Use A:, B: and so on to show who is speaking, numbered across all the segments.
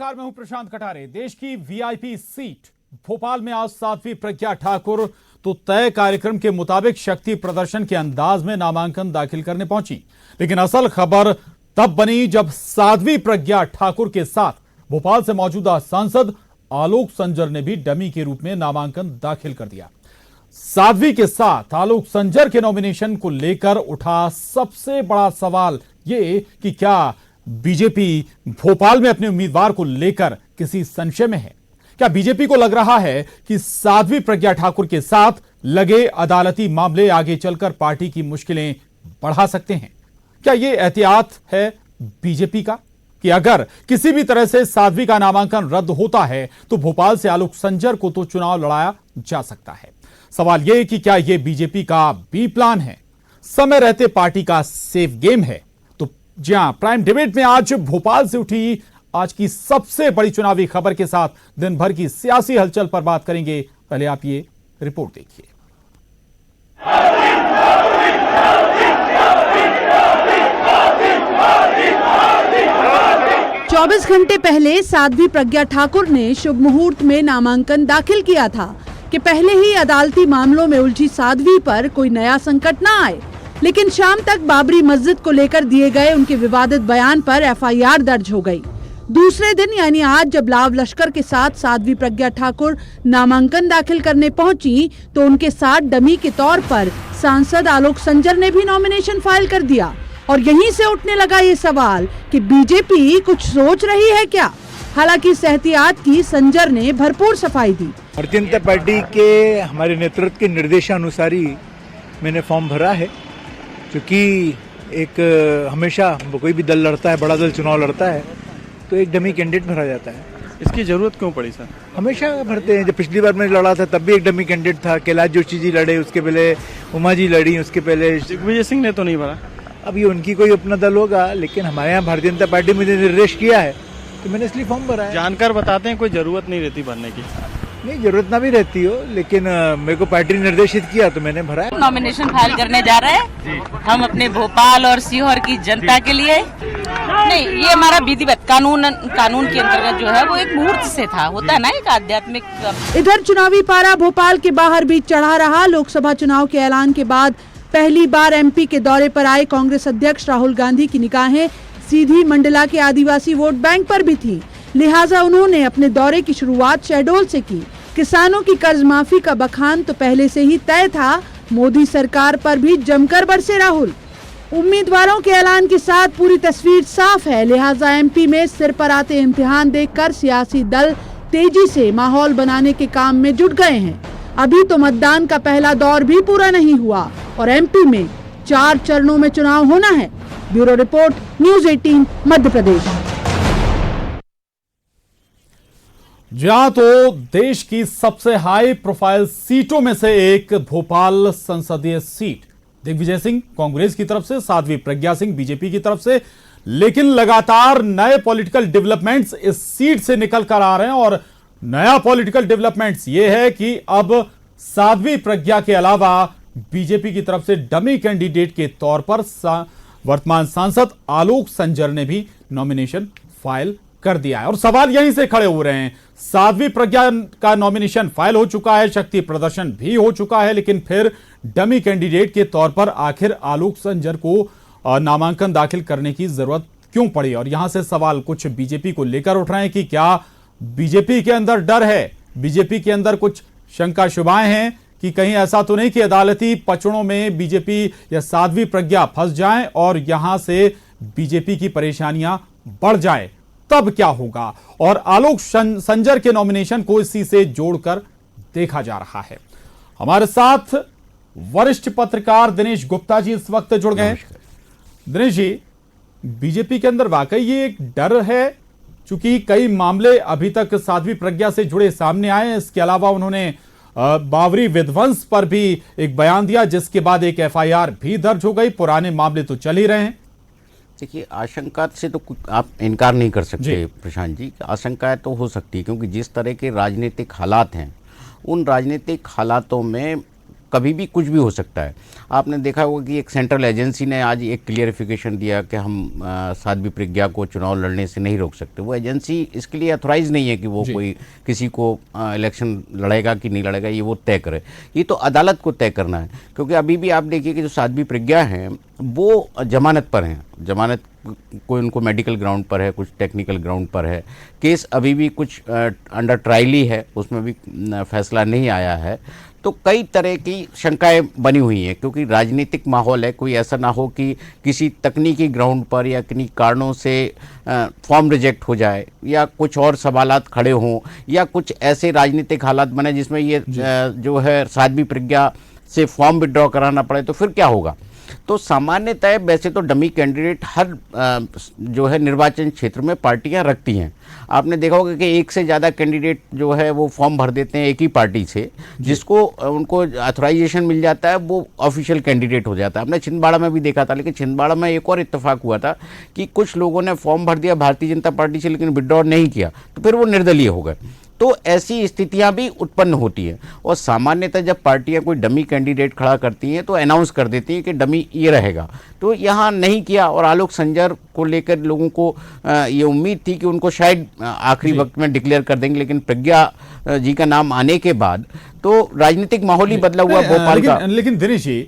A: नमस्कार, मैं हूं प्रशांत कटारे। देश की वीआईपी सीट भोपाल में आज साध्वी प्रज्ञा ठाकुर तो तय कार्यक्रम के मुताबिक शक्ति प्रदर्शन के अंदाज में नामांकन दाखिल करने पहुंची, लेकिन असल खबर तब बनी जब साध्वी प्रज्ञा ठाकुर के साथ भोपाल से मौजूदा सांसद आलोक संजर ने भी डमी के रूप में नामांकन दाखिल कर दिया। साध्वी के साथ आलोक संजर के नॉमिनेशन को लेकर उठा सबसे बड़ा सवाल यह कि क्या बीजेपी भोपाल में अपने उम्मीदवार को लेकर किसी संशय में है? क्या बीजेपी को लग रहा है कि साध्वी प्रज्ञा ठाकुर के साथ लगे अदालती मामले आगे चलकर पार्टी की मुश्किलें बढ़ा सकते हैं? क्या यह एहतियात है बीजेपी का कि अगर किसी भी तरह से साध्वी का नामांकन रद्द होता है तो भोपाल से आलोक संजर को तो चुनाव लड़ाया जा सकता है? सवाल यह कि क्या यह बीजेपी का बी प्लान है, समय रहते पार्टी का सेफ गेम है? तो जी हां, प्राइम डिबेट में आज भोपाल से उठी आज की सबसे बड़ी चुनावी खबर के साथ दिन भर की सियासी हलचल पर बात करेंगे। पहले आप ये रिपोर्ट देखिए।
B: 24 घंटे पहले साध्वी प्रज्ञा ठाकुर ने शुभ मुहूर्त में नामांकन दाखिल किया था कि पहले ही अदालती मामलों में उलझी साध्वी पर कोई नया संकट न आए, लेकिन शाम तक बाबरी मस्जिद को लेकर दिए गए उनके विवादित बयान पर एफआईआर दर्ज हो गई। दूसरे दिन यानी आज जब लाव लश्कर के साथ साध्वी प्रज्ञा ठाकुर नामांकन दाखिल करने पहुंची तो उनके साथ डमी के तौर पर सांसद आलोक संजर ने भी नॉमिनेशन फाइल कर दिया। और यहीं से उठने लगा ये सवाल कि बीजेपी कुछ सोच रही है क्या? हालांकि इस एहतियात की संजर ने भरपूर सफाई दी।
C: भारतीय जनता पार्टी के हमारे नेतृत्व के निर्देशानुसार ही मैंने फॉर्म भरा है, क्योंकि एक हमेशा कोई भी दल लड़ता है, बड़ा दल चुनाव लड़ता है तो एक डमी कैंडिडेट भरा जाता है।
D: इसकी जरूरत क्यों पड़ी सर?
C: हमेशा भरते हैं। जब पिछली बार मैं लड़ा था तब भी एक डमी कैंडिडेट था, कैलाश जोशी जी लड़े, उसके पहले उमा जी लड़ी, उसके पहले
D: दिग्विजय सिंह ने तो नहीं भरा।
C: अब ये उनकी कोई अपना दल होगा, लेकिन हमारे यहाँ भारतीय जनता पार्टी मुझे निर्देश किया है तो मैंने इसलिए फॉर्म भरा है।
D: जानकर बताते हैं कोई जरूरत नहीं रहती भरने की।
C: नहीं, जरूरत ना भी रहती हो, लेकिन मेरे को पार्टी ने निर्देशित किया तो मैंने भरा है।
E: नॉमिनेशन फाइल करने जा रहे हैं हम अपने भोपाल और सीहोर की जनता के लिए। नहीं, ये हमारा विधिवत कानून के अंतर्गत जो है वो एक मुहूर्त से था, होता है ना एक आध्यात्मिक।
B: इधर चुनावी पारा भोपाल के बाहर भी चढ़ा रहा। लोकसभा चुनाव के ऐलान के बाद पहली बार एमपी के दौरे पर आए कांग्रेस अध्यक्ष राहुल गांधी की निगाहें सीधी मंडला के आदिवासी वोट बैंक पर भी थी, लिहाजा उन्होंने अपने दौरे की शुरुआत शहडोल से की। किसानों की कर्ज माफी का बखान तो पहले से ही तय था, मोदी सरकार पर भी जमकर बरसे राहुल। उम्मीदवारों के ऐलान के साथ पूरी तस्वीर साफ है, लिहाजा एमपी में सिर पर आते इम्तिहान देखकर सियासी दल तेजी से माहौल बनाने के काम में जुट गए हैं। अभी तो मतदान का पहला दौर भी पूरा नहीं हुआ और एमपी में 4 चरणों में चुनाव होना है। Bureau report, news 18 Madhya Pradesh.
A: जहां तो देश की सबसे हाई प्रोफाइल सीटों में से एक भोपाल संसदीय सीट, दिग्विजय सिंह कांग्रेस की तरफ से, साध्वी प्रज्ञा सिंह बीजेपी की तरफ से, लेकिन लगातार नए पॉलिटिकल डेवलपमेंट्स इस सीट से निकल कर आ रहे हैं। और नया पॉलिटिकल डेवलपमेंट्स ये है कि अब साध्वी प्रज्ञा के अलावा बीजेपी की तरफ से डमी कैंडिडेट के तौर पर वर्तमान सांसद आलोक संजर ने भी नॉमिनेशन फाइल कर दिया है। और सवाल यहीं से खड़े हो रहे हैं, साध्वी प्रज्ञा का नॉमिनेशन फाइल हो चुका है, शक्ति प्रदर्शन भी हो चुका है, लेकिन फिर डमी कैंडिडेट के तौर पर आखिर आलोक संजर को नामांकन दाखिल करने की जरूरत क्यों पड़ी? और यहां से सवाल कुछ बीजेपी को लेकर उठ रहे हैं कि क्या बीजेपी के अंदर डर है, बीजेपी के अंदर कुछ शंका शुभाएं हैं कि कहीं ऐसा तो नहीं कि अदालती पचड़ों में बीजेपी या साध्वी प्रज्ञा फंस जाएं और यहां से बीजेपी की परेशानियां बढ़ जाए, तब क्या होगा? और आलोक संजर के नॉमिनेशन को इसी से जोड़कर देखा जा रहा है। हमारे साथ वरिष्ठ पत्रकार दिनेश गुप्ता जी इस वक्त जुड़ गए। दिनेश जी, बीजेपी के अंदर वाकई ये एक डर है, चूंकि कई मामले अभी तक साध्वी प्रज्ञा से जुड़े सामने आए हैं। इसके अलावा उन्होंने बाबरी विध्वंस पर भी एक बयान दिया, जिसके बाद एक एफआईआर भी दर्ज हो गई। पुराने मामले तो चल ही रहे हैं।
F: देखिए, आशंका से तो आप इनकार नहीं कर सकते प्रशांत जी। आशंकाएं तो हो सकती है, क्योंकि जिस तरह के राजनीतिक हालात हैं, उन राजनीतिक हालातों में कभी भी कुछ भी हो सकता है। आपने देखा होगा कि एक सेंट्रल एजेंसी ने आज एक क्लियरिफिकेशन दिया कि हम साध्वी प्रज्ञा को चुनाव लड़ने से नहीं रोक सकते। वो एजेंसी इसके लिए अथोराइज नहीं है कि वो कोई किसी को इलेक्शन लड़ेगा कि नहीं लड़ेगा, ये वो तय करे। ये तो अदालत को तय करना है, क्योंकि अभी भी आप देखिए कि जो साध्वी प्रज्ञा हैं वो जमानत पर हैं। जमानत कोई उनको मेडिकल ग्राउंड पर है, कुछ टेक्निकल ग्राउंड पर है। केस अभी भी कुछ अंडर ट्रायल ही है, उसमें भी फैसला नहीं आया है। तो कई तरह की शंकाएं बनी हुई हैं, क्योंकि राजनीतिक माहौल है। कोई ऐसा ना हो कि किसी तकनीकी ग्राउंड पर या किन्हीं कारणों से फॉर्म रिजेक्ट हो जाए, या कुछ और सवालात खड़े हों, या कुछ ऐसे राजनीतिक हालात बने जिसमें ये जो है साध्वी प्रज्ञा से फॉर्म विड्रॉ कराना पड़े, तो फिर क्या होगा। तो सामान्यतः वैसे तो डमी कैंडिडेट हर जो है निर्वाचन क्षेत्र में पार्टियां रखती हैं। आपने देखा होगा कि एक से ज़्यादा कैंडिडेट जो है वो फॉर्म भर देते हैं एक ही पार्टी से, जिसको उनको अथोराइजेशन मिल जाता है, वो ऑफिशियल कैंडिडेट हो जाता है। हमने छिंदवाड़ा में भी देखा था, लेकिन छिंदवाड़ा में एक और इत्तेफाक हुआ था कि कुछ लोगों ने फॉर्म भर दिया भारतीय जनता पार्टी से, लेकिन विड्रॉ नहीं किया, तो फिर वो निर्दलीय हो गए। तो ऐसी स्थितियां भी उत्पन्न होती हैं, और सामान्यतः जब पार्टियां कोई डमी कैंडिडेट खड़ा करती हैं तो अनाउंस कर देती हैं कि डमी ये रहेगा। तो यहाँ नहीं किया, और आलोक संजर को लेकर लोगों को ये उम्मीद थी कि उनको शायद आखिरी वक्त में डिक्लेयर कर देंगे, लेकिन प्रज्ञा जी का नाम आने के बाद तो राजनीतिक माहौल ही बदला हुआ भोपाल का।
A: लेकिन दिनेश जी,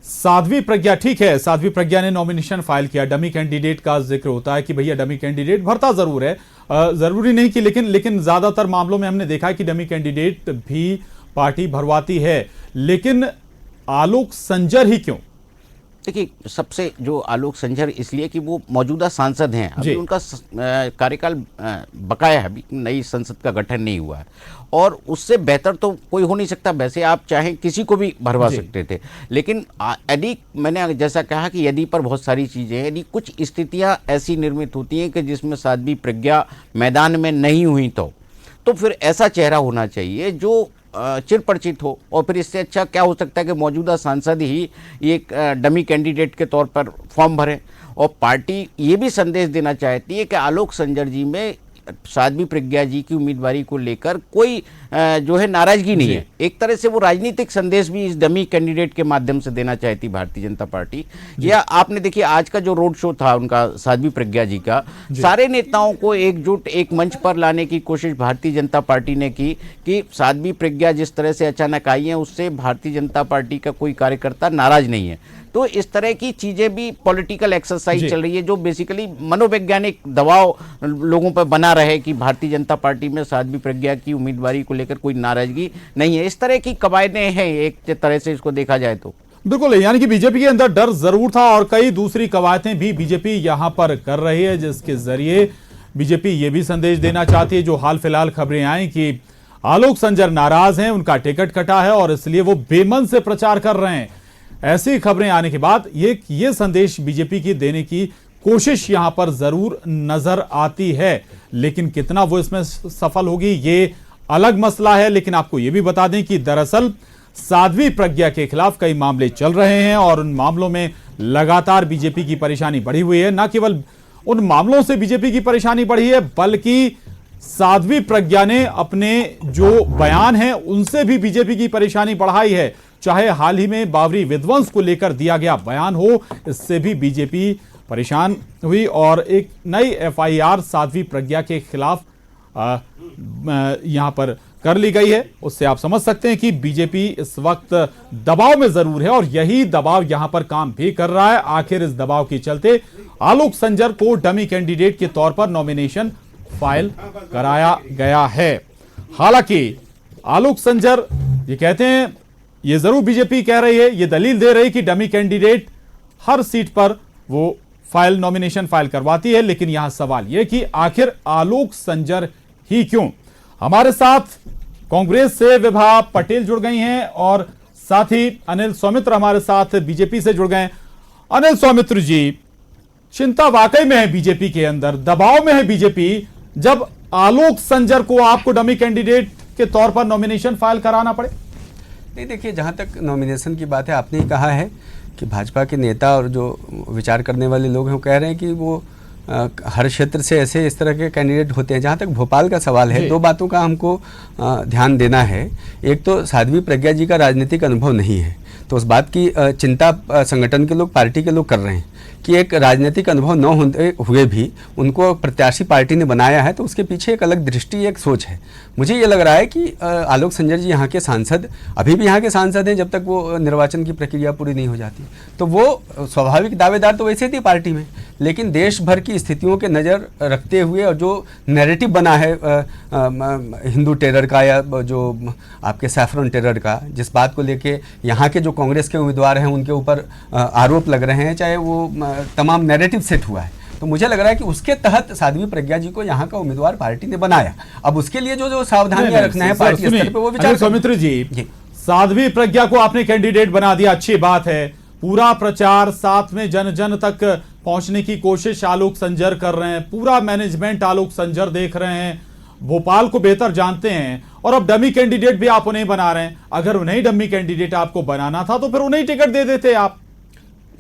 A: साध्वी प्रज्ञा ठीक है, साध्वी प्रज्ञा ने नॉमिनेशन फाइल किया, डमी कैंडिडेट का जिक्र होता है कि भैया डमी कैंडिडेट भरता जरूर है, जरूरी नहीं कि, लेकिन ज्यादातर मामलों में हमने देखा है कि डमी कैंडिडेट भी पार्टी भरवाती है। लेकिन आलोक संजर ही क्यों?
F: देखिए, सबसे जो आलोक संजर इसलिए कि वो मौजूदा सांसद हैं, अभी उनका कार्यकाल बकाया है, अभी नई संसद का गठन नहीं हुआ है, और उससे बेहतर तो कोई हो नहीं सकता। वैसे आप चाहें किसी को भी भरवा सकते थे, लेकिन यदि मैंने जैसा कहा कि यदि पर बहुत सारी चीज़ें, यदि कुछ स्थितियां ऐसी निर्मित होती हैं कि जिसमें साध्वी प्रज्ञा मैदान में नहीं हुई, तो फिर ऐसा चेहरा होना चाहिए जो चिर परिचित हो। और फिर इससे अच्छा क्या हो सकता है कि मौजूदा सांसद ही एक डमी कैंडिडेट के तौर पर फॉर्म भरें। और पार्टी ये भी संदेश देना चाहती है कि आलोक संजर जी में साध्वी प्रज्ञा जी की उम्मीदवारी को लेकर कोई जो है नाराजगी नहीं है। एक तरह से वो राजनीतिक संदेश भी इस डमी कैंडिडेट के माध्यम से देना चाहती भारतीय जनता पार्टी। या आपने देखिए आज का जो रोड शो था उनका, साध्वी प्रज्ञा जी का, सारे नेताओं को एकजुट एक मंच पर लाने की कोशिश भारतीय जनता पार्टी ने की कि साध्वी प्रज्ञा जिस तरह से अचानक आई है उससे भारतीय जनता पार्टी का कोई कार्यकर्ता नाराज नहीं है। तो इस तरह की चीजें भी पॉलिटिकल एक्सरसाइज चल रही है, जो बेसिकली मनोवैज्ञानिक दबाव लोगों पर बना रहे कि भारतीय जनता पार्टी में साध्वी प्रज्ञा की उम्मीदवारी को लेकर कोई नाराजगी नहीं है। इस तरह की कवायदें हैं एक तरह से इसको देखा जाए तो।
A: बिल्कुल, यानी कि बीजेपी के अंदर डर जरूर था, और कई दूसरी कवायदें भी बीजेपी यहां पर कर रही है, जिसके जरिए बीजेपी ये भी संदेश देना चाहती है। जो हाल फिलहाल खबरें आई कि आलोक संजर नाराज हैं, उनका टिकट कटा है और इसलिए वो बेमन से प्रचार कर रहे हैं, ऐसी खबरें आने के बाद ये संदेश बीजेपी की देने की कोशिश यहां पर जरूर नजर आती है। लेकिन कितना वो इसमें सफल होगी ये अलग मसला है। लेकिन आपको यह भी बता दें कि दरअसल साध्वी प्रज्ञा के खिलाफ कई मामले चल रहे हैं, और उन मामलों में लगातार बीजेपी की परेशानी बढ़ी हुई है। न केवल उन मामलों से बीजेपी की परेशानी बढ़ी है, बल्कि साध्वी प्रज्ञा ने अपने जो बयान हैं उनसे भी बीजेपी की परेशानी बढ़ाई है। चाहे हाल ही में बाबरी विध्वंस को लेकर दिया गया बयान हो, इससे भी बीजेपी परेशान हुई, और एक नई एफआईआर साध्वी प्रज्ञा के खिलाफ यहां पर कर ली गई है। उससे आप समझ सकते हैं कि बीजेपी इस वक्त दबाव में जरूर है, और यही दबाव यहां पर काम भी कर रहा है। आखिर इस दबाव के चलते आलोक संजर को डमी कैंडिडेट के तौर पर नॉमिनेशन फाइल कराया गया है। हालांकि आलोक संजर ये कहते हैं, ये जरूर बीजेपी कह रही है, ये दलील दे रही कि डमी कैंडिडेट हर सीट पर वो नॉमिनेशन फाइल करवाती है। लेकिन यहां सवाल यह कि आखिर आलोक संजर ही क्यों? हमारे साथ कांग्रेस से विभा पटेल जुड़ गई हैं, और साथ ही अनिल सौमित्र हमारे साथ बीजेपी से जुड़ गए। अनिल सौमित्र जी, चिंता वाकई में है बीजेपी के अंदर, दबाव में है बीजेपी, जब आलोक संजर को आपको डमी कैंडिडेट के तौर पर नॉमिनेशन फाइल कराना पड़े।
G: नहीं, देखिए, जहाँ तक नॉमिनेशन की बात है, आपने ही कहा है कि भाजपा के नेता और जो विचार करने वाले लोग हैं वो कह रहे हैं कि वो हर क्षेत्र से ऐसे इस तरह के कैंडिडेट होते हैं। जहाँ तक भोपाल का सवाल है, दो बातों का हमको ध्यान देना है। एक तो साध्वी प्रज्ञा जी का राजनीतिक अनुभव नहीं है, तो उस बात की चिंता संगठन के लोग, पार्टी के लोग कर रहे हैं कि एक राजनीतिक अनुभव न होते हुए भी उनको प्रत्याशी पार्टी ने बनाया है, तो उसके पीछे एक अलग दृष्टि, एक सोच है। मुझे ये लग रहा है कि आलोक संजर जी यहाँ के सांसद, अभी भी यहाँ के सांसद हैं जब तक वो निर्वाचन की प्रक्रिया पूरी नहीं हो जाती, तो वो स्वाभाविक दावेदार तो वैसे थे पार्टी में, लेकिन देश भर की स्थितियों के नज़र रखते हुए और जो नैरेटिव बना है हिंदू टेरर का या जो आपके सैफरन टेरर का, जिस बात को लेके यहाँ के जो कांग्रेस के उम्मीदवार हैं उनके ऊपर आरोप लग रहे हैं, चाहे वो तमाम नैरेटिव सेट हुआ है, तो मुझे लग रहा है कि उसके तहत साध्वी प्रज्ञा जी को यहाँ का उम्मीदवार पार्टी ने बनाया। अब उसके लिए जो सावधानियां रखना है पार्टी स्तर पे वो विचार।
A: सौमित्र जी, साध्वी प्रज्ञा को आपने कैंडिडेट बना दिया, अच्छी बात है। पूरा प्रचार साथ में जन जन तक पहुंचने की कोशिश आलोक संजर कर रहे हैं, पूरा मैनेजमेंट आलोक संजर देख रहे हैं, भोपाल को बेहतर जानते हैं, और अब डमी कैंडिडेट भी आप उन्हें बना रहे हैं। अगर उन्हें डमी कैंडिडेट आपको बनाना था तो फिर उन्हें टिकट दे देते आप।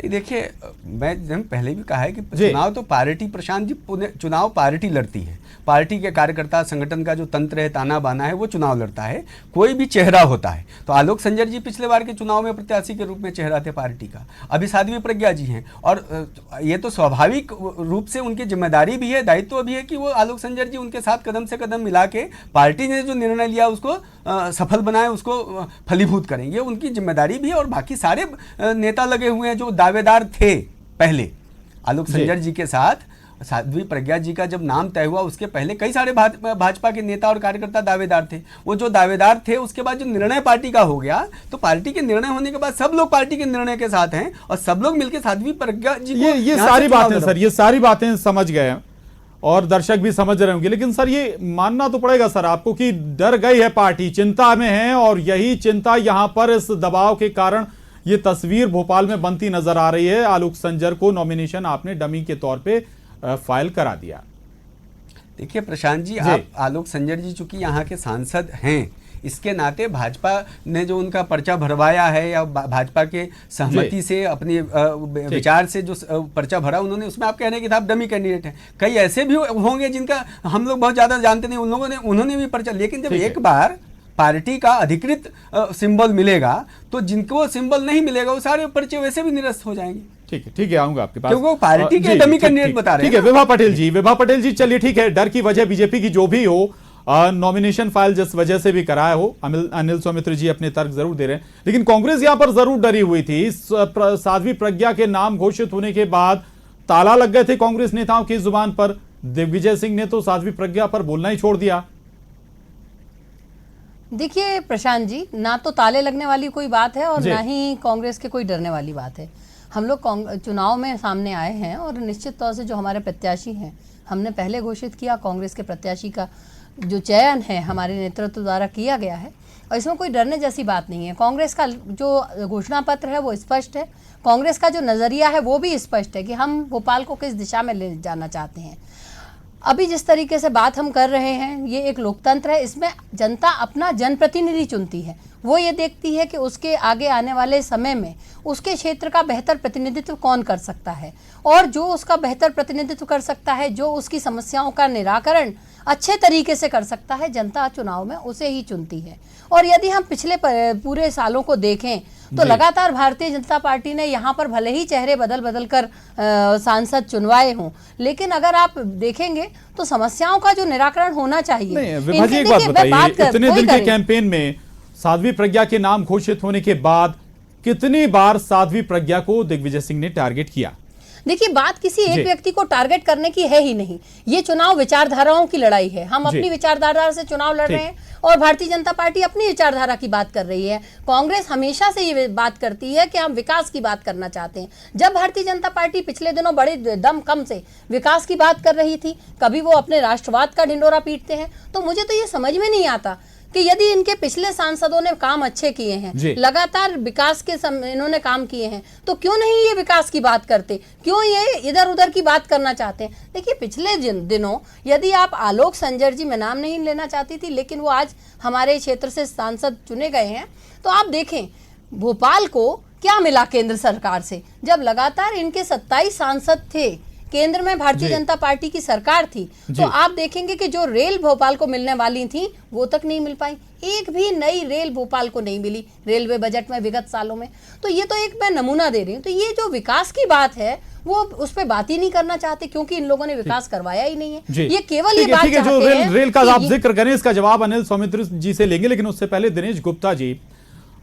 G: देखिए, मैं पहले भी कहा है कि चुनाव तो पार्टी, प्रशांत जी, चुनाव पार्टी लड़ती है। पार्टी के कार्यकर्ता, संगठन का जो तंत्र है, ताना बाना है, वो चुनाव लड़ता है। कोई भी चेहरा होता है, तो आलोक संजर जी पिछले बार के चुनाव में प्रत्याशी के रूप में चेहरा थे पार्टी का, अभी साध्वी प्रज्ञा जी हैं, और ये तो स्वाभाविक रूप से उनकी जिम्मेदारी भी है, दायित्व भी है कि वो आलोक संजर जी उनके साथ कदम से कदम मिला के पार्टी ने जो निर्णय लिया उसको सफल बनाए, उसको फलीभूत करेंगे, उनकी जिम्मेदारी भी है। और बाकी सारे नेता लगे हुए हैं जो दावेदार थे पहले आलोक संजर जी के साथ। साध्वी प्रज्ञा जी का जब नाम तय हुआ उसके पहले कई सारे भाजपा के नेता और कार्यकर्ता दावेदार थे। वो जो दावेदार थे, उसके बाद जो निर्णय पार्टी का हो गया, तो पार्टी के निर्णय होने के बाद सब लोग पार्टी के निर्णय के साथ हैं और सब लोग मिलकर साध्वी प्रज्ञा जी को
A: ये सारी बातें सर, ये सारी बातें समझ गए और दर्शक भी समझ रहे होंगे, लेकिन सर ये मानना तो पड़ेगा सर आपको कि डर गई है पार्टी, चिंता में है, और यही चिंता यहां पर इस दबाव के कारण ये तस्वीर भोपाल में बनती नजर आ रही है। आलोक संजर को नॉमिनेशन आपने डमी के तौर पे फाइल करा दिया।
G: देखिए प्रशांत जी, आप आलोक संजर जी चूंकि यहाँ के सांसद हैं, इसके नाते भाजपा ने जो उनका पर्चा भरवाया है या भाजपा के सहमति से अपनी विचार से जो पर्चा भरा उन्होंने, उसमें आप कह रहे हैं कि आप डमी कैंडिडेट हैं। कई ऐसे भी होंगे जिनका हम लोग बहुत ज्यादा जानते नहीं, उन्होंने भी पर्चा, लेकिन जब एक बार पार्टी का अधिकृत सिंबल मिलेगा तो जिनको सिंबल नहीं मिलेगा वो सारे पर्चे वैसे भी निरस्त हो जाएंगे।
A: ठीक है, आऊंगा आपके पास,
G: क्योंकि वो पार्टी के डमी कैंडिडेट बता रहे हैं।
A: ठीक है, विभा पटेल जी, चलिए ठीक है, डर की वजह बीजेपी की जो भी हो, नॉमिनेशन फाइल जिस वजह से भी कराया हो, अनिल सौमित्र जी अपने तर्क जरूर दे रहे हैं, लेकिन कांग्रेस यहां पर जरूर डरी हुई थी। साध्वी प्रज्ञा के नाम घोषित होने के बाद ताला लग गए थे कांग्रेस नेताओं की जुबान पर। दिग्विजय सिंह ने तो साध्वी प्रज्ञा पर बोलना ही छोड़ दिया।
H: देखिए प्रशांत जी, ना तो ताले लगने वाली कोई बात है और ना ही कांग्रेस के कोई डरने वाली बात है। हम लोग चुनाव में सामने आए हैं और निश्चित तौर से जो हमारे प्रत्याशी हैं, हमने पहले घोषित किया, कांग्रेस के प्रत्याशी का जो चयन है हमारे नेतृत्व द्वारा किया गया है, और इसमें कोई डरने जैसी बात नहीं है। कांग्रेस का जो घोषणा पत्र है वो स्पष्ट है, कांग्रेस का जो नज़रिया है वो भी स्पष्ट है कि हम भोपाल को किस दिशा में ले जाना चाहते हैं। अभी जिस तरीके से बात हम कर रहे हैं, ये एक लोकतंत्र है, इसमें जनता अपना जनप्रतिनिधि चुनती है। वो ये देखती है कि उसके आगे आने वाले समय में उसके क्षेत्र का बेहतर प्रतिनिधित्व कौन कर सकता है, और जो उसका बेहतर प्रतिनिधित्व कर सकता है, जो उसकी समस्याओं का निराकरण अच्छे तरीके से कर सकता है, जनता चुनाव में उसे ही चुनती है। और यदि हम पिछले पूरे सालों को देखें तो लगातार भारतीय जनता पार्टी ने यहाँ पर भले ही चेहरे बदल बदल कर सांसद चुनवाए हों, लेकिन अगर आप देखेंगे तो समस्याओं का जो निराकरण होना चाहिए।
A: एक बात बताइए, इतने दिन के कैंपेन में साध्वी प्रज्ञा के नाम घोषित होने के बाद कितनी बार साध्वी प्रज्ञा को दिग्विजय सिंह ने टारगेट किया?
H: देखिए, बात किसी एक व्यक्ति को टारगेट करने की है ही नहीं। ये चुनाव विचारधाराओं की लड़ाई है। हम अपनी विचारधारा से चुनाव लड़ रहे हैं और भारतीय जनता पार्टी अपनी विचारधारा की बात कर रही है। कांग्रेस हमेशा से ये बात करती है कि हम विकास की बात करना चाहते हैं। जब भारतीय जनता पार्टी पिछले दिनों बड़े दम कम से विकास की बात कर रही थी, कभी वो अपने राष्ट्रवाद का ढिंडोरा पीटते हैं। तो मुझे तो ये समझ में नहीं आता कि यदि इनके पिछले सांसदों ने काम अच्छे किए हैं, लगातार विकास के इन्होंने काम किए हैं, तो क्यों नहीं ये विकास की बात करते, क्यों ये इधर उधर की बात करना चाहते हैं? देखिए, पिछले दिनों यदि आप आलोक संजर जी, मैं नाम नहीं लेना चाहती थी, लेकिन वो आज हमारे क्षेत्र से सांसद चुने गए हैं, तो आप देखें भोपाल को क्या मिला केंद्र सरकार से। जब लगातार इनके 27 सांसद थे, केंद्र में भारतीय जनता पार्टी की सरकार थी, तो आप देखेंगे कि जो रेल भोपाल को मिलने वाली थी वो तक नहीं मिल पाई। एक भी नई रेल भोपाल को नहीं मिली रेलवे बजट में विगत सालों में। तो ये तो एक मैं नमूना दे रही हूँ। तो ये जो विकास की बात है वो उस पर बात ही नहीं करना चाहते, क्योंकि इन लोगों ने विकास करवाया ही नहीं है। ये केवल ये बात
A: ठीक है, जो
H: चाहते हैं
A: रेल का
H: कि
A: आप जिक्र करें, इसका जवाब अनिल सौमित्र जी से लेंगे, लेकिन उससे पहले दिनेश गुप्ता जी,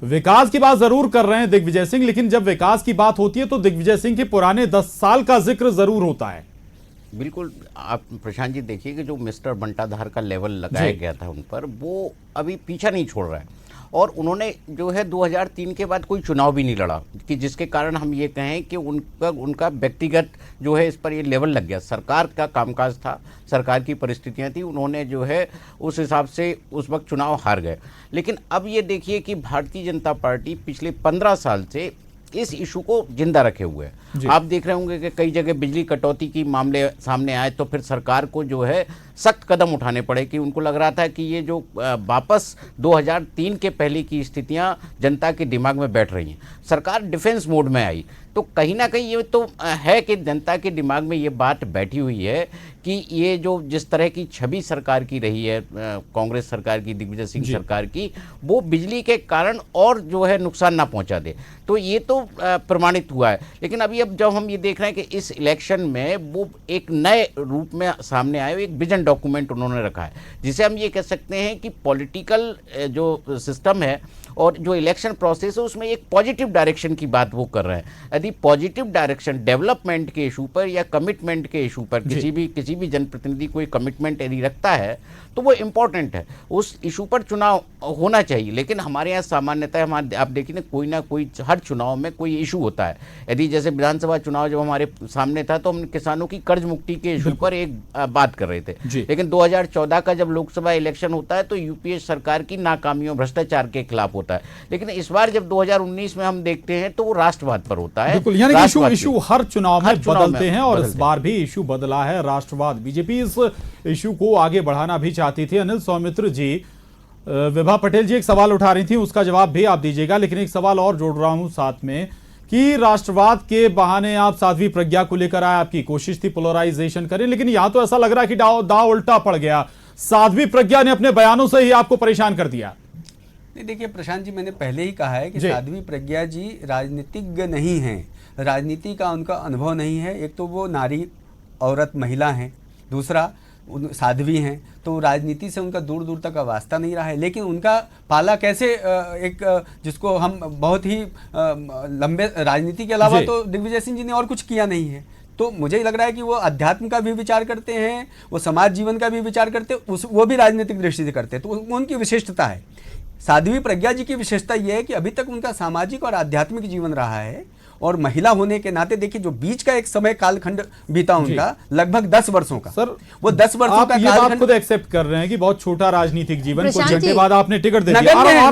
A: विकास की बात जरूर कर रहे हैं दिग्विजय सिंह, लेकिन जब विकास की बात होती है तो दिग्विजय सिंह के पुराने 10 साल का जिक्र जरूर होता है।
F: बिल्कुल, आप प्रशांत जी देखिए कि जो मिस्टर बंटाधार का लेवल लगाया गया था उन पर, वो अभी पीछा नहीं छोड़ रहा है। और उन्होंने जो है 2003 के बाद कोई चुनाव भी नहीं लड़ा, कि जिसके कारण हम ये कहें कि उनका व्यक्तिगत जो है इस पर ये लेवल लग गया। सरकार का कामकाज था, सरकार की परिस्थितियां थी, उन्होंने जो है उस हिसाब से उस वक्त चुनाव हार गए। लेकिन अब ये देखिए कि भारतीय जनता पार्टी पिछले 15 साल से इस इशू को जिंदा रखे हुए है। आप देख रहे होंगे कि कई जगह बिजली कटौती की मामले सामने आए तो फिर सरकार को जो है सख्त कदम उठाने पड़े, कि उनको लग रहा था कि ये जो वापस 2003 के पहले की स्थितियां जनता के दिमाग में बैठ रही हैं। सरकार डिफेंस मोड में आई, तो कहीं ना कहीं ये तो है कि जनता के दिमाग में ये बात बैठी हुई है कि ये जो जिस तरह की छवि सरकार की रही है, कांग्रेस सरकार की, दिग्विजय सिंह सरकार की, वो बिजली के कारण और जो है नुकसान ना पहुंचा दे। तो ये तो प्रमाणित हुआ है। लेकिन अभी अब जब हम ये देख रहे हैं कि इस इलेक्शन में वो एक नए रूप में सामने आए, एक विजन डॉक्यूमेंट उन्होंने रखा है, जिसे हम ये कह सकते हैं कि पॉलिटिकल जो सिस्टम है और जो इलेक्शन प्रोसेस है उसमें एक पॉजिटिव डायरेक्शन की बात वो कर रहे हैं। यदि पॉजिटिव डायरेक्शन डेवलपमेंट के इशू पर या कमिटमेंट के इशू पर किसी भी जनप्रतिनिधि कोई कमिटमेंट यदि रखता है तो वो इम्पोर्टेंट है, उस इशू पर चुनाव होना चाहिए। लेकिन हमारे यहाँ सामान्यतः आप देखिए ना कोई हर चुनाव में कोई इशू होता है। यदि जैसे विधानसभा चुनाव जब हमारे सामने था तो हम किसानों की कर्ज मुक्ति के इशू पर एक बात कर रहे थे, लेकिन 2014 का जब लोकसभा इलेक्शन होता है तो यूपीए सरकार की नाकामियों, भ्रष्टाचार के खिलाफ होता है। लेकिन इस बार जब 2019 में हम देखते हैं तो वो राष्ट्रवाद पर होता है।
A: बिल्कुल, यानी कि इशू हर चुनाव में बदलते हैं और इस बार भी इशू बदला है राष्ट्रवाद। बीजेपी इस इशू को आगे बढ़ाना भी चाहती थी। अनिल सौमित्र जी, विभा पटेल जी एक सवाल उठा रही थी, उसका जवाब भी आप दीजिएगा, लेकिन एक सवाल और जोड़ रहा हूं साथ में कि राष्ट्रवाद के बहाने आप साध्वी प्रज्ञा को लेकर आए, आपकी कोशिश थी पोलराइजेशन करें, लेकिन यहां तो ऐसा लग रहा है कि दाव उल्टा पड़ गया। साध्वी प्रज्ञा ने अपने बयानों से ही आपको परेशान कर दिया।
G: नहीं, देखिए प्रशांत जी, मैंने पहले ही कहा है कि साध्वी प्रज्ञा जी राजनीतिज्ञ नहीं हैं, राजनीति का उनका अनुभव नहीं है। एक तो वो नारी, औरत, महिला हैं, दूसरा साध्वी हैं, तो राजनीति से उनका दूर दूर तक का वास्ता नहीं रहा है। लेकिन उनका पाला कैसे जिसको हम बहुत ही लंबे राजनीति के अलावा तो दिग्विजय सिंह जी ने और कुछ किया नहीं है। तो मुझे लग रहा है कि वो अध्यात्म का भी विचार करते हैं, वो समाज जीवन का भी विचार करते हैं, वो भी राजनीतिक दृष्टि से करते हैं, तो उनकी विशिष्टता है। साध्वी प्रज्ञा जी की विशेषता यह है कि अभी तक उनका सामाजिक और आध्यात्मिक जीवन रहा है, और महिला होने के नाते देखिए जो बीच का एक समय कालखंड बीता उनका लगभग 10 वर्षों का,
A: सर
G: वो 10 वर्षों का
A: ये बात खुद एक्सेप्ट कर रहे हैं कि बहुत छोटा राजनीतिक जीवन, कुछ घंटे बाद आपने टिकट दे दिया। आ रहा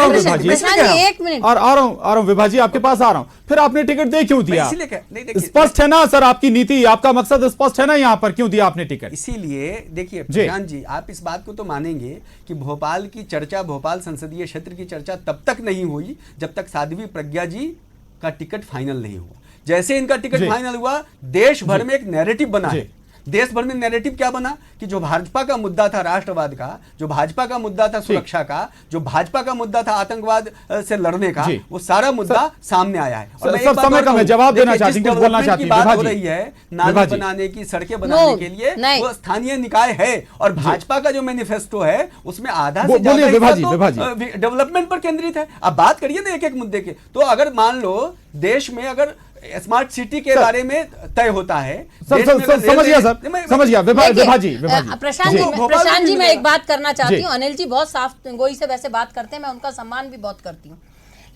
A: हूं विभा जी, आपके पास आ रहा हूं, फिर आपने टिकट दे क्यों दिया? स्पष्ट है ना सर, आपकी नीति, आपका मकसद स्पष्ट है ना, यहाँ पर क्यों दिया आपने टिकट?
G: इसीलिए देखिए प्रशांत जी, आप इस बात को तो मानेंगे कि भोपाल की चर्चा, भोपाल संसदीय क्षेत्र की चर्चा तब तक नहीं हुई जब तक साध्वी प्रज्ञा जी का टिकट फाइनल नहीं हुआ। जैसे इनका टिकट फाइनल हुआ, देश भर में एक नैरेटिव बना है। देश भर में नैरेटिव क्या बना कि जो भाजपा का मुद्दा था राष्ट्रवाद का, जो भाजपा का मुद्दा था सुरक्षा का, जो भाजपा का मुद्दा था आतंकवाद से लड़ने का, वो सारा मुद्दा सामने आया है।
A: और सब समय का मैं जवाब देना चाहती हूं, कुछ बोलना चाहती हूं।
G: बात हो रही है नाली बनाने की, सड़कें बनाने के लिए, वो स्थानीय निकाय है, और भाजपा का जो मैनिफेस्टो है उसमें आधा से ज्यादा डेवलपमेंट पर केंद्रित है। अब बात करिए ना एक एक मुद्दे के। तो अगर मान लो देश में अगर स्मार्ट सिटी के बारे में तय होता है,
A: समझ गया विभा जी।
H: प्रशांत जी, मैं एक बात करना चाहती हूँ। अनिल जी बहुत साफ गोई से वैसे बात करते हैं, मैं उनका सम्मान भी बहुत करती हूँ,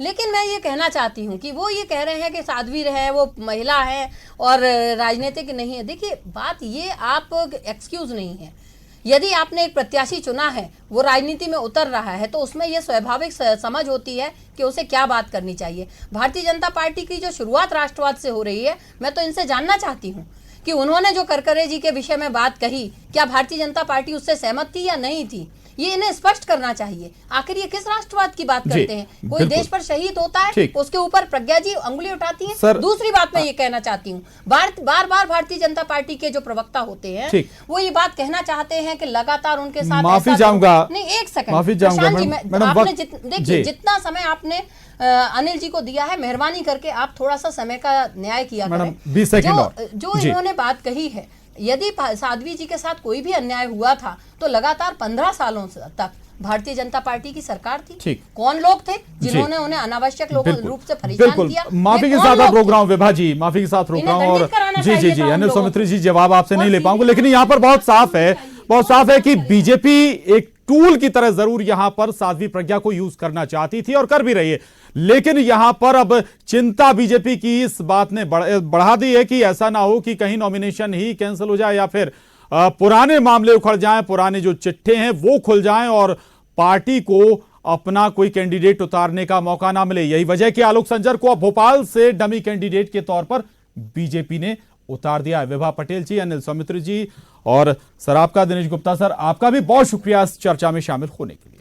H: लेकिन मैं ये कहना चाहती हूँ कि वो ये कह रहे हैं कि साध्वी है, वो महिला है और राजनीतिक नहीं है। देखिए बात ये, आप एक्सक्यूज नहीं है। यदि आपने एक प्रत्याशी चुना है, वो राजनीति में उतर रहा है, तो उसमें यह स्वाभाविक समझ होती है कि उसे क्या बात करनी चाहिए। भारतीय जनता पार्टी की जो शुरुआत राष्ट्रवाद से हो रही है, मैं तो इनसे जानना चाहती हूँ कि उन्होंने जो करकरे जी के विषय में बात कही, क्या भारतीय जनता पार्टी उससे सहमत थी या नहीं थी? ये इन्हें स्पष्ट करना चाहिए। आखिर ये किस राष्ट्रवाद की बात
A: जी,
H: करते हैं? कोई
A: बिल्कुल।
H: देश पर शहीद होता है,
A: ठीक।
H: उसके ऊपर प्रज्ञा जी उंगली उठाती हैं।
A: सर,
H: दूसरी बात मैं ये कहना चाहती हूँ, बार बार भारतीय जनता पार्टी के जो प्रवक्ता होते हैं
A: ठीक।
H: वो ये बात कहना चाहते हैं कि लगातार उनके साथ
A: माफी
H: ऐसा
A: चाहूंगा।
H: नहीं, एक सेकंड
A: माफी चाहूंगा,
H: प्रशांत जी,
A: मैडम,
H: आपने
A: वक्त-
H: देखिए
A: जी।
H: जितना समय आपने अनिल जी को दिया है, मेहरबानी करके आप थोड़ा सा समय का न्याय किया
A: मैडम,
H: करें।
A: 20 सेकंड और।
H: जो
A: जी।
H: इन्होंने बात कही है, यदि साध्वी जी के साथ कोई भी अन्याय हुआ था तो लगातार 15 सालों तक भारतीय जनता पार्टी की सरकार थी।
A: ठीक।
H: कौन लोग थे जिन्होंने उन्हें अनावश्यक
A: बिल्कुल,
H: रूप से परेशान
A: बिल्कुल।
H: किया?
A: माफी
H: ये
A: के
H: कौन
A: साथ
H: लोग
A: आप रोक
H: थे?
A: रहा हूँ विभा जी, माफी के साथ रोक
H: इन्हें
A: रहा हूँ। और
H: दंडित कराना
A: जी जी
H: चाहिए
A: जी,
H: था उन
A: अनिल
H: लोगों
A: सौमित्री
H: को।
A: जी, जवाब आपसे
H: और
A: नहीं ले
H: सीधी-
A: पाऊंगा, लेकिन यहाँ पर बहुत साफ है कि बीजेपी एक टूल की तरह जरूर यहां पर साध्वी प्रज्ञा को यूज करना चाहती थी और कर भी रही है, लेकिन यहां पर अब चिंता बीजेपी की इस बात ने बढ़ा दी है कि ऐसा ना हो कि कहीं नॉमिनेशन ही कैंसिल हो जाए या फिर पुराने मामले उखड़ जाएं, पुराने जो चिट्ठे हैं वो खुल जाएं और पार्टी को अपना कोई कैंडिडेट उतारने का मौका ना मिले। यही वजह कि आलोक संजर को अब भोपाल से डमी कैंडिडेट के तौर पर बीजेपी ने उतार दिया है। विभा पटेल जी, अनिल सौमित्र जी और सर आपका, दिनेश गुप्ता सर आपका भी बहुत शुक्रिया इस चर्चा में शामिल होने के लिए।